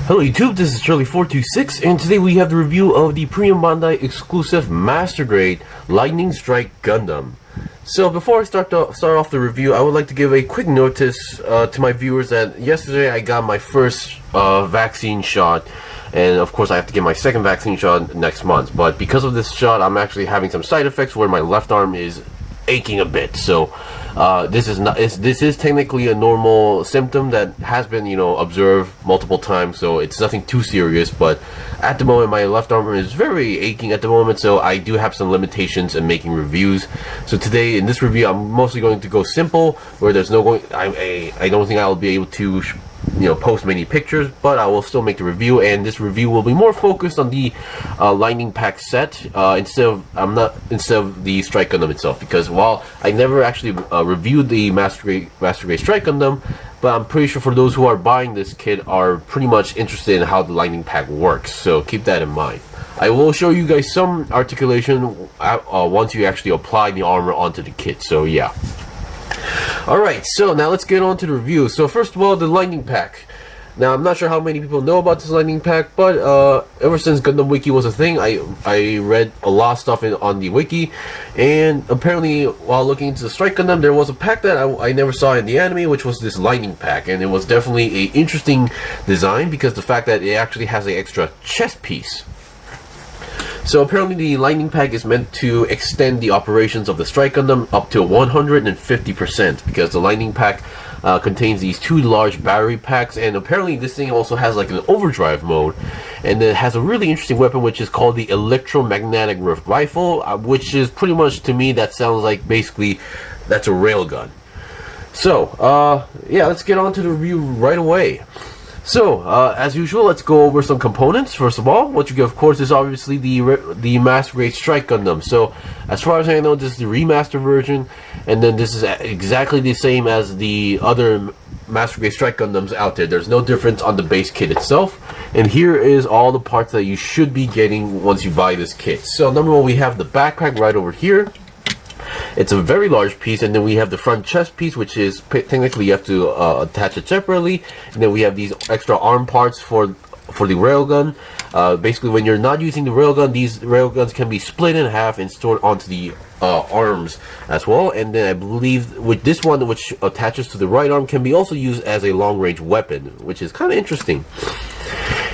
Hello YouTube, this is Charlie426, and today we have the review of the P-Bandai exclusive Master Grade Lightning Strike Gundam. So before I start off the review, I would like to give a quick notice to my viewers that yesterday I got my first vaccine shot, and of course I have to get my second vaccine shot next month. But because of this shot, I'm actually having some side effects where my left arm is aching a bit. So this is technically a normal symptom that has been observed multiple times, so it's nothing too serious. But at the moment my left arm is very aching at the moment, so I do have some limitations in making reviews. So today in this review I'm mostly going to go simple, where there's no going I don't think I'll be able to post many pictures, but I will still make the review, and this review will be more focused on the Lightning Pack set instead of the Strike Gundam itself, because while I never actually reviewed the Master Grade Strike Gundam, but I'm pretty sure for those who are buying this kit are pretty much interested in how the Lightning Pack works, so keep that in mind. I will show you guys some articulation once you actually apply the armor onto the kit, so yeah. Alright, so now let's get on to the review. So first of all, the Lightning Pack. Now I'm not sure how many people know about this Lightning Pack, but ever since Gundam Wiki was a thing, I read a lot of stuff on the wiki, and apparently while looking into the Strike Gundam, there was a pack that I never saw in the anime, which was this Lightning Pack, and it was definitely an interesting design because the fact that it actually has an extra chest piece. So apparently the Lightning Pack is meant to extend the operations of the Strike Gundam up to 150%, because the Lightning Pack contains these two large battery packs, and apparently this thing also has like an overdrive mode, and it has a really interesting weapon which is called the electromagnetic rifle, which is pretty much, to me, that sounds like basically that's a railgun. So yeah, let's get on to the review right away. So, as usual, let's go over some components. First of all, what you get, of course, is obviously the Master Grade Strike Gundam. So, as far as I know, this is the remaster version, and then this is exactly the same as the other Master Grade Strike Gundams out there. There's no difference on the base kit itself, and here is all the parts that you should be getting once you buy this kit. So, number one, we have the backpack right over here. It's a very large piece, and then we have the front chest piece, which is technically you have to attach it separately, and then we have these extra arm parts for the railgun. Basically, when you're not using the railgun, these railguns can be split in half and stored onto the arms as well. And then I believe with this one, which attaches to the right arm, can be also used as a long-range weapon, which is kind of interesting.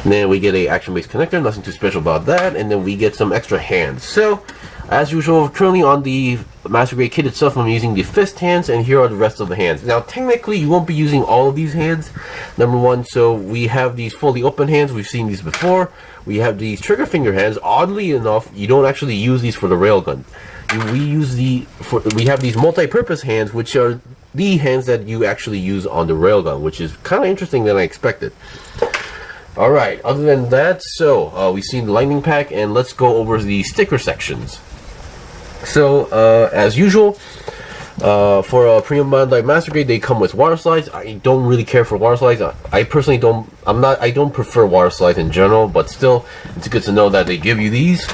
And then we get a action-based connector, nothing too special about that, and then we get some extra hands. So, as usual, currently on the Master Grade kit itself, I'm using the fist hands, and here are the rest of the hands. Now, technically, you won't be using all of these hands. Number one, so we have these fully open hands. We've seen these before. We have these trigger finger hands. Oddly enough, you don't actually use these for the railgun. We have these multi-purpose hands, which are the hands that you actually use on the railgun, which is kind of interesting than I expected. Alright, other than that, so we've seen the Lightning Pack, and let's go over the sticker sections. So, as usual, for a P-Bandai Master Grade, they come with water slides. I don't really care for water slides. I personally don't. I don't prefer water slides in general, but still, it's good to know that they give you these.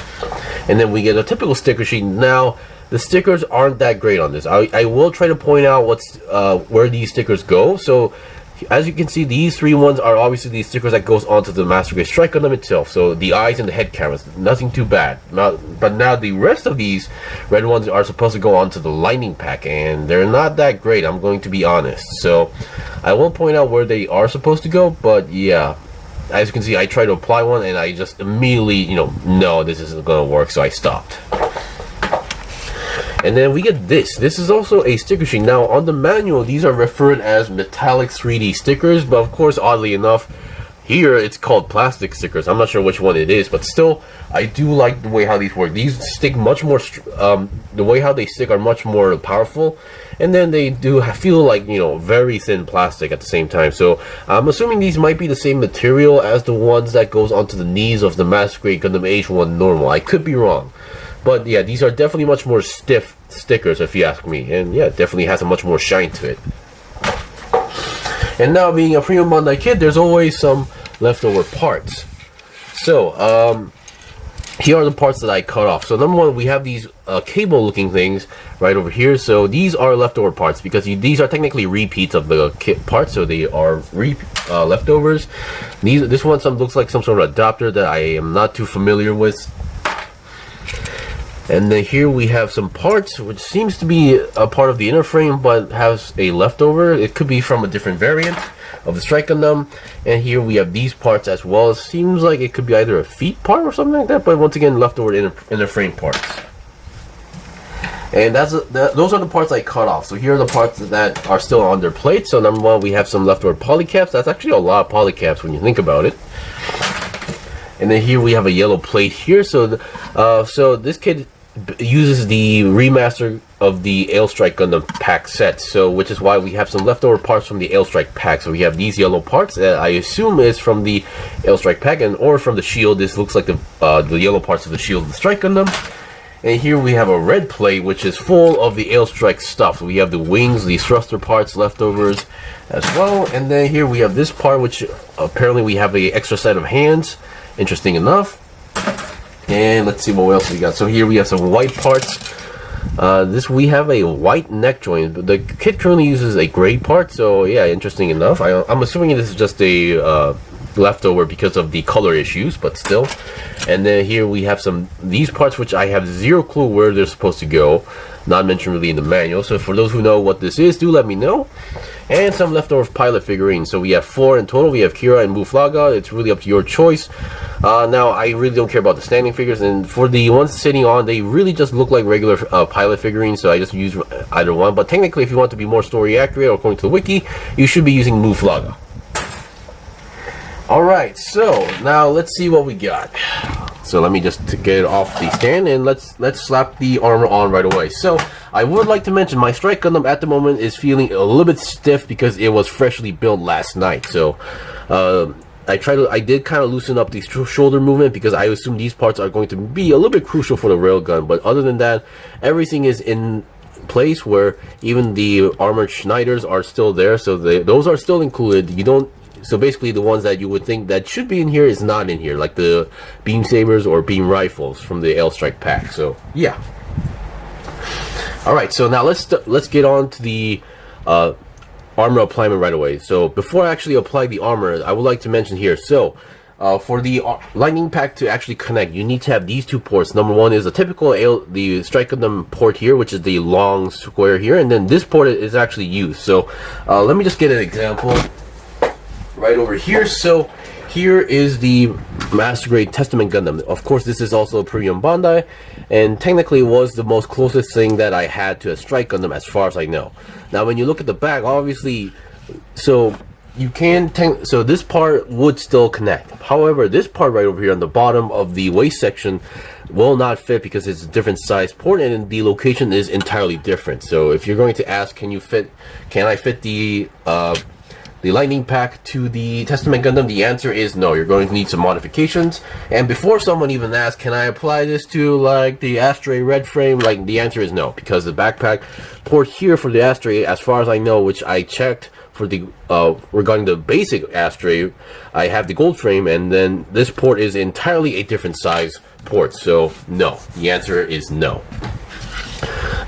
And then we get a typical sticker sheet. Now, the stickers aren't that great on this. I will try to point out where these stickers go. So, as you can see, these three ones are obviously these stickers that goes onto the Master Grade Strike Gundam itself. So the eyes and the head cameras, nothing too bad. But now the rest of these red ones are supposed to go onto the Lightning Pack, and they're not that great, I'm going to be honest. So I will point out where they are supposed to go, but yeah, as you can see, I tried to apply one, and I just immediately, no, this isn't going to work, so I stopped. And then we get this. This is also a sticker sheet. Now, on the manual, these are referred as metallic 3D stickers, but of course, oddly enough, here it's called plastic stickers. I'm not sure which one it is, but still, I do like the way how these work. These stick much more, the way how they stick are much more powerful, and then they do feel like, very thin plastic at the same time. So, I'm assuming these might be the same material as the ones that goes onto the knees of the Master Grade Gundam H1 normal. I could be wrong. But yeah, these are definitely much more stiff stickers, if you ask me. And yeah, it definitely has a much more shine to it. And now, being a P-Bandai kit, there's always some leftover parts. So, here are the parts that I cut off. So number one, we have these cable looking things right over here. So these are leftover parts because these are technically repeats of the kit parts, so they are leftovers. This one looks like some sort of adapter that I am not too familiar with. And then here we have some parts which seems to be a part of the inner frame but has a leftover. It could be from a different variant of the Strike Gundam. And here we have these parts as well. It seems like it could be either a feet part or something like that, but once again leftover inner frame parts. And those are the parts I cut off. So here are the parts that are still on their plate. So number one, we have some leftover polycaps. That's actually a lot of polycaps when you think about it. And then here we have a yellow plate here. So so this kit uses the remaster of the Ale Strike Gundam pack set, so which is why we have some leftover parts from the Ale Strike pack. So we have these yellow parts that I assume is from the Ale Strike pack, and or from the shield. This looks like the yellow parts of the shield of the Strike Gundam. And here we have a red plate which is full of the Ale Strike stuff. So we have the wings, the thruster parts, leftovers as well. And then here we have this part which apparently we have a extra set of hands. Interesting enough. And let's see what else we got. So here we have some white parts. We have a white neck joint. The kit currently uses a gray part, so yeah, interesting enough. I'm assuming this is just a leftover because of the color issues, but still. And then here we have these parts which I have zero clue where they're supposed to go. Not mentioned really in the manual. So for those who know what this is, do let me know. And some leftover pilot figurines. So we have 4 in total. We have Kira and Muflaga. It's really up to your choice. Now I really don't care about the standing figures, and for the ones sitting on, they really just look like regular pilot figurines, so I just use either one. But technically, if you want to be more story accurate, according to the wiki, you should be using Muflaga. Alright, so now let's see what we got. So let me just get it off the stand, and let's slap the armor on right away. So I would like to mention my Strike Gundam at the moment is feeling a little bit stiff because it was freshly built last night. So I did kind of loosen up the shoulder movement because I assume these parts are going to be a little bit crucial for the railgun. But other than that, everything is in place, where even the armored Schneiders are still there. So those are still included. So basically the ones that you would think that should be in here is not in here, like the beam sabers or beam rifles from the Ale Strike pack. So yeah. Alright, so now let's get on to the armor alignment right away. So before I actually apply the armor, I would like to mention here, so for the lightning pack to actually connect, you need to have these two ports. Number one is a typical the Strike Gundam port here, which is the long square here, and then this port is actually used. So let me just get an example right over here. So here is the Master Grade Testament Gundam. Of course, this is also a premium Bandai, and technically was the most closest thing that I had to a Strike Gundam as far as I know. Now, when you look at the back, obviously, so you can so this part would still connect. However, this part right over here on the bottom of the waist section will not fit because it's a different size port and the location is entirely different. So if you're going to ask, can I fit the lightning pack to the Testament Gundam, the answer is no. You're going to need some modifications. And before someone even asks, can I apply this to like the Astray red frame, like the answer is no, because the backpack port here for the Astray, as far as I know, which I checked for the regarding the basic Astray, I have the gold frame, and then this port is entirely a different size port. So no, the answer is no.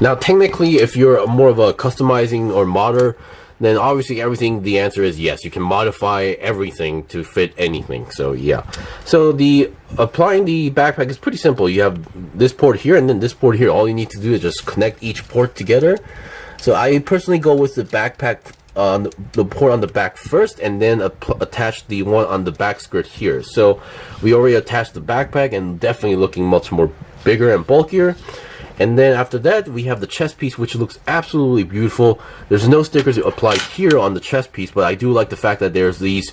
Now technically, if you're more of a customizing or modder, then obviously everything, the answer is yes. You can modify everything to fit anything. So yeah. So applying the backpack is pretty simple. You have this port here and then this port here. All you need to do is just connect each port together. So I personally go with the backpack on the port on the back first, and then attach the one on the back skirt here. So we already attached the backpack, and definitely looking much more bigger and bulkier. And then after that, we have the chest piece, which looks absolutely beautiful. There's no stickers applied here on the chest piece, but I do like the fact that there's these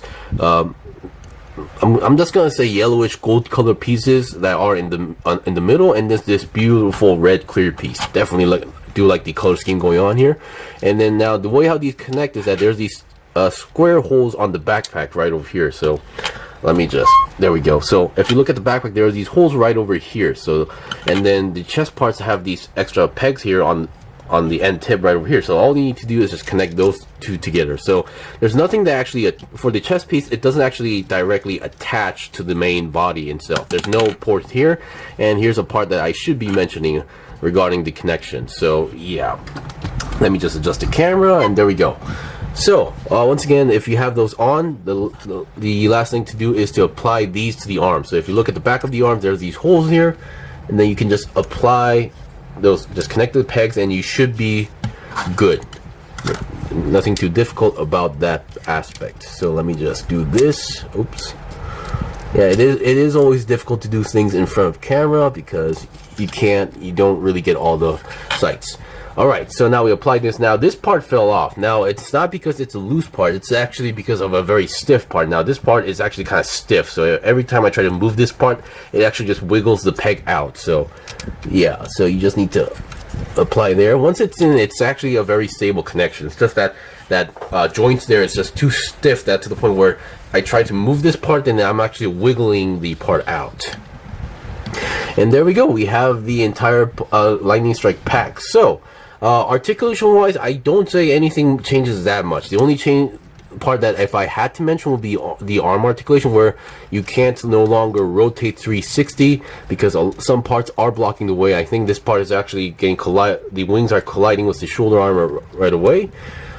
I'm just gonna say yellowish gold color pieces that are in the middle, and there's this beautiful red clear piece. Definitely do like the color scheme going on here. And then now the way how these connect is that there's these square holes on the backpack right over here. So let me just, there we go. So if you look at the backpack, there are these holes right over here. So, and then the chest parts have these extra pegs here on on the end tip right over here. So all you need to do is just connect those two together. So there's nothing that actually, for the chest piece, it doesn't actually directly attach to the main body itself. There's no port here, and here's a part that I should be mentioning regarding the connection. So yeah, let me just adjust the camera, and there we go. So once again, if you have those on, the last thing to do is to apply these to the arm. So if you look at the back of the arm, there's these holes here, and then you can just apply those, just connect the pegs, and you should be good. Nothing too difficult about that aspect. So let me just do this. Oops. Yeah, it is always difficult to do things in front of camera because you don't really get all the sights. Alright, so now we applied this. Now this part fell off. Now it's not because it's a loose part, it's actually because of a very stiff part. Now this part is actually kind of stiff, so every time I try to move this part, it actually just wiggles the peg out. So yeah, so you just need to apply there. Once it's in, it's actually a very stable connection. It's just that joint there is just too stiff, that to the point where I try to move this part and I'm actually wiggling the part out. And there we go, we have the entire lightning strike pack. So articulation wise, I don't say anything changes that much. The only part that if I had to mention would be the arm articulation, where you can't no longer rotate 360 because some parts are blocking the way. I think this part is actually getting the wings are colliding with the shoulder armor right away.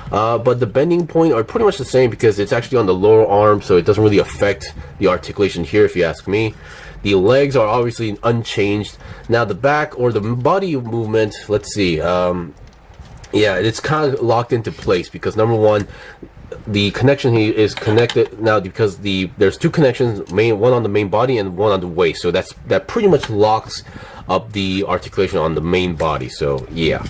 But the bending point are pretty much the same because it's actually on the lower arm, so it doesn't really affect the articulation here, if you ask me. The legs are obviously unchanged. Now the back or the body movement, let's see. Yeah, it's kind of locked into place because number one, the connection here is connected now because there's two connections, one on the main body and one on the waist. So that pretty much locks up the articulation on the main body. So yeah.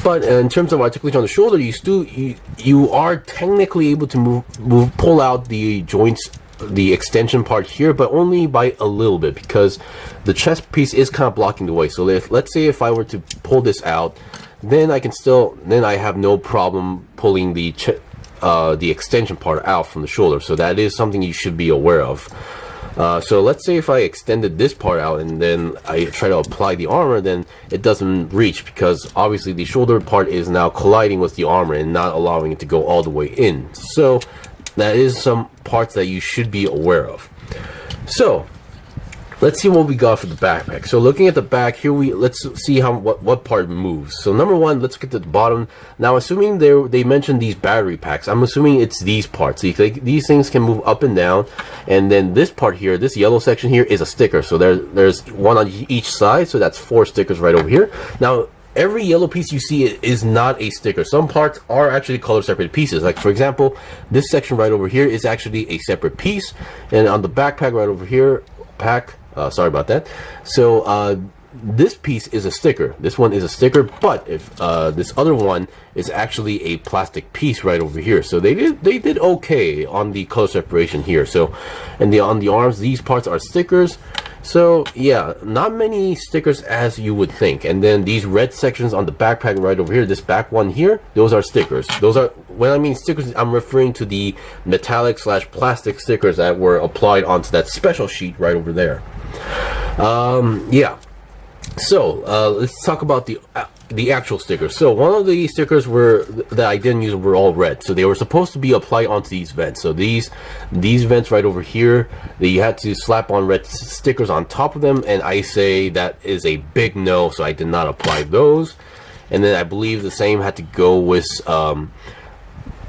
But in terms of articulation on the shoulder, you are technically able to pull out the joints, the extension part here, but only by a little bit because the chest piece is kind of blocking the way. So let's say if I were to pull this out, then I have no problem pulling the extension part out from the shoulder. So that is something you should be aware of. So let's say if I extended this part out and then I try to apply the armor, then it doesn't reach because obviously the shoulder part is now colliding with the armor and not allowing it to go all the way in. So that is some parts that you should be aware of. So let's see what we got for the backpack. So looking at the back here, let's see what part moves. So number one, let's get to the bottom. Now assuming they mentioned these battery packs, I'm assuming it's these parts. So these things can move up and down, and then this part here, this yellow section here, is a sticker. So there's one on each side, so that's 4 stickers right over here. Now every yellow piece you see is not a sticker. Some parts are actually color separated pieces. Like for example, this section right over here is actually a separate piece, and on the backpack right over here, sorry about that. So this piece is a sticker. This one is a sticker, but if this other one is actually a plastic piece right over here. So they did okay on the color separation here. So and on the arms, these parts are stickers. So yeah, not many stickers as you would think. And then these red sections on the backpack right over here, this back one here, those are stickers. Those are, when I mean stickers, I'm referring to the metallic / plastic stickers that were applied onto that special sheet right over there. Yeah. So let's talk about the actual stickers. So one of the stickers that I didn't use were all red, so they were supposed to be applied onto these vents. So these vents right over here, that you had to slap on red stickers on top of them, and I say that is a big no, so I did not apply those. And then I believe the same had to go with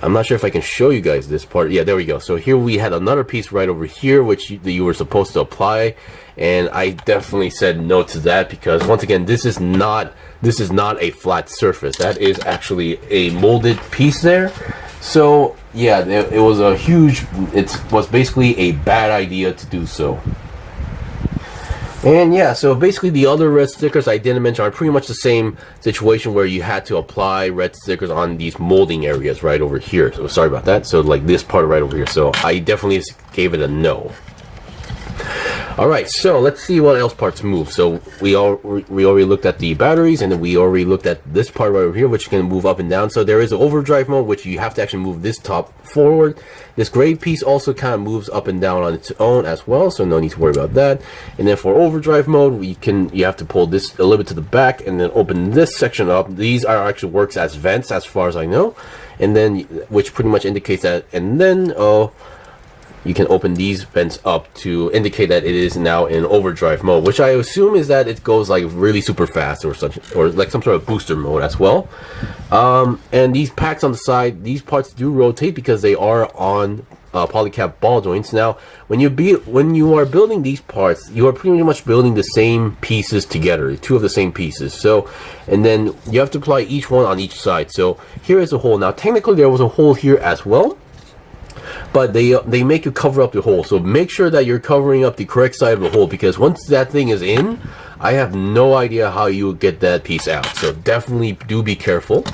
I'm not sure if I can show you guys this part. Yeah, there we go. So here we had another piece right over here which you were supposed to apply, and I definitely said no to that because once again, this is not a flat surface. That is actually a molded piece there. So yeah, it was basically a bad idea to do so. And yeah, so basically the other red stickers I didn't mention are pretty much the same situation where you had to apply red stickers on these molding areas right over here. So sorry about that. So like this part right over here. So I definitely gave it a no. Alright, so let's see what else parts move. So we already looked at the batteries, and then we already looked at this part right over here, which can move up and down. So there is an overdrive mode, which you have to actually move this top forward. This gray piece also kind of moves up and down on its own as well, so no need to worry about that. And then for overdrive mode, you have to pull this a little bit to the back and then open this section up. These are actually works as vents as far as I know, and then which pretty much indicates that. And then you can open these vents up to indicate that it is now in overdrive mode, which I assume is that it goes like really super fast or such, or like some sort of booster mode as well. And these packs on the side, these parts do rotate because they are on polycap ball joints. Now when you are building these parts, you are pretty much building the same pieces together, two of the same pieces. So, and then you have to apply each one on each side. So here is a hole. Now technically there was a hole here as well, but they make you cover up the hole. So make sure that you're covering up the correct side of the hole, because once that thing is in, I have no idea how you get that piece out. So definitely do be careful.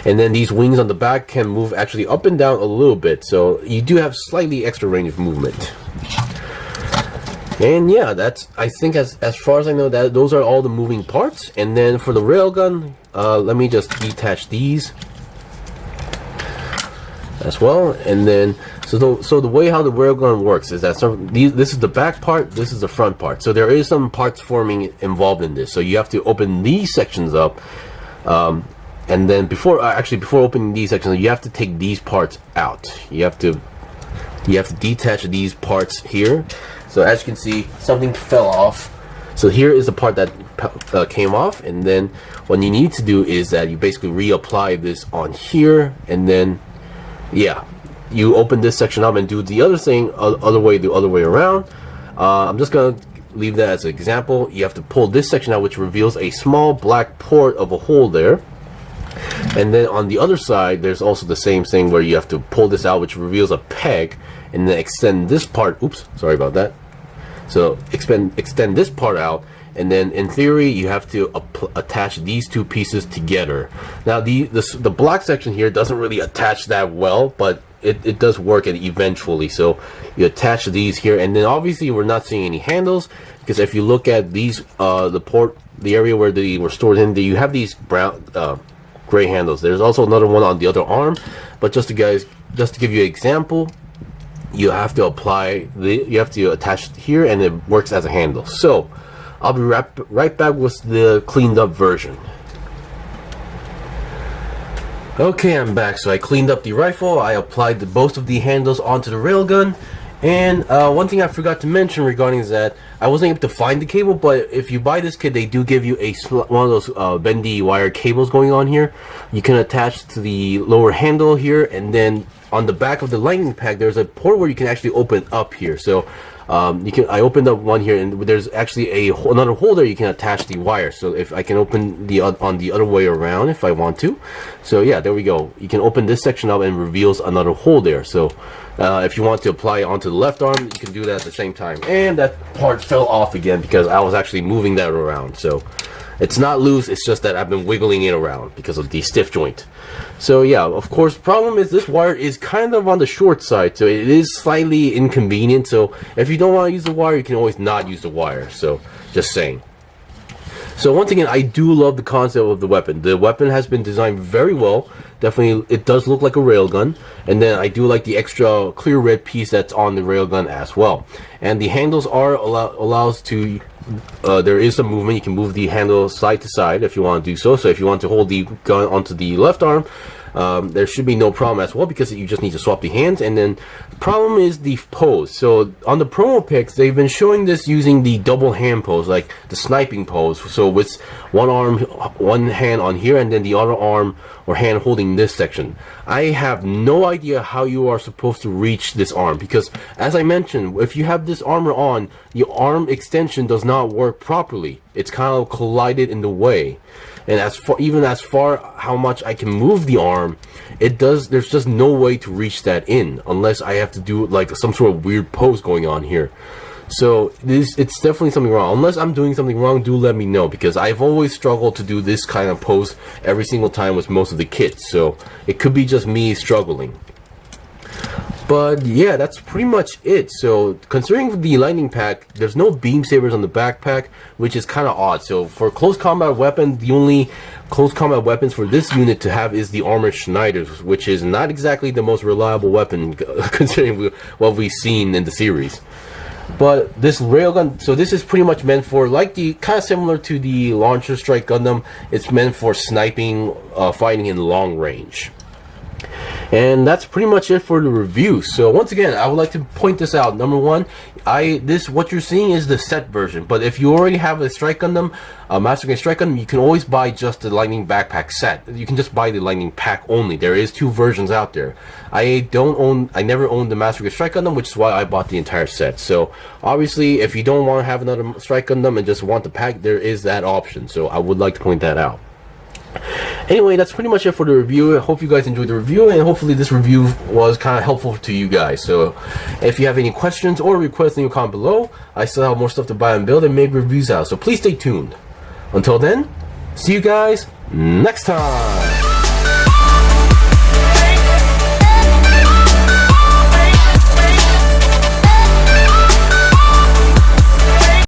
And then these wings on the back can move actually up and down a little bit, so you do have slightly extra range of movement. And yeah, that's, I think as far as I know, that those are all the moving parts. And then for the railgun, let me just detach these as well. And then so the way how the railgun works is that this is the back part, this is the front part. So there is some parts forming involved in this. So you have to open these sections up, and then before opening these sections, you have to take these parts out. You have to detach these parts here. So as you can see, something fell off. So here is the part that came off, and then what you need to do is that you basically reapply this on here, and then yeah, you open this section up and do the other thing the other way around. I'm just gonna leave that as an example. You have to pull this section out, which reveals a small black port of a hole there. And then on the other side, there's also the same thing where you have to pull this out, which reveals a peg, and then extend this part. Oops, sorry about that. So extend this part out, and then in theory you have to attach these two pieces together. Now the black section here doesn't really attach that well, but it does work eventually. So you attach these here, and then obviously we're not seeing any handles, because if you look at these the area where they were stored in, you have these brown gray handles. There's also another one on the other arm, but just to give you an example, you have to attach here, and it works as a handle. So I'll be right back with the cleaned up version. Okay, I'm back. So I cleaned up the rifle, I applied both of the handles onto the railgun, and one thing I forgot to mention regarding is that I wasn't able to find the cable, but if you buy this kit, they do give you one of those bendy wire cables going on here. You can attach to the lower handle here, and then on the back of the lightning pack, there's a port where you can actually open up here. So I opened up one here, and there's actually another hole there you can attach the wire. So if I can open on the other way around if I want to. So yeah, there we go. You can open this section up and it reveals another hole there. So if you want to apply it onto the left arm, you can do that at the same time. And that part fell off again because I was actually moving that around. So it's not loose, it's just that I've been wiggling it around because of the stiff joint. So yeah, of course, the problem is this wire is kind of on the short side, so it is slightly inconvenient. So if you don't want to use the wire, you can always not use the wire. So just saying. So once again, I do love the concept of the weapon. The weapon has been designed very well. Definitely, it does look like a railgun. And then I do like the extra clear red piece that's on the railgun as well. And the handles are allows to there is some movement. You can move the handle side to side if you want to do so. So if you want to hold the gun onto the left arm, there should be no problem as well, because you just need to swap the hands. And then the problem is the pose. So on the promo pics, they've been showing this using the double hand pose, like the sniping pose. So with one hand on here, and then the other arm or hand holding this section. I have no idea how you are supposed to reach this arm, because as I mentioned, if you have this armor on, the arm extension does not work properly. It's kind of collided in the way. And even as far how much I can move the arm, there's just no way to reach that in, unless I have to do like some sort of weird pose going on here. So it's definitely something wrong. Unless I'm doing something wrong, do let me know, because I've always struggled to do this kind of pose every single time with most of the kits. So it could be just me struggling. But yeah, that's pretty much it. So considering the lightning pack, there's no beam sabers on the backpack, which is kind of odd. So for close combat weapon, the only close combat weapons for this unit to have is the armored Schneiders, which is not exactly the most reliable weapon considering what we've seen in the series. But this railgun, so this is pretty much meant for, like, the kind of similar to the Launcher Strike Gundam, it's meant for sniping, fighting in long range. And that's pretty much it for the review. So once again, I would like to point this out. Number one, what you're seeing is the set version. But if you already have a Strike Gundam, a Master Grade Strike Gundam, you can always buy just the Lightning Backpack set. You can just buy the Lightning Pack only. There is 2 versions out there. I never owned the Master Grade Strike Gundam, which is why I bought the entire set. So obviously, if you don't want to have another Strike Gundam and just want the pack, there is that option. So I would like to point that out. Anyway, that's pretty much it for the review. I hope you guys enjoyed the review, and hopefully this review was kind of helpful to you guys. So if you have any questions or requests, leave a comment below. I still have more stuff to buy and build and make reviews out, so please stay tuned. Until then, see you guys next time.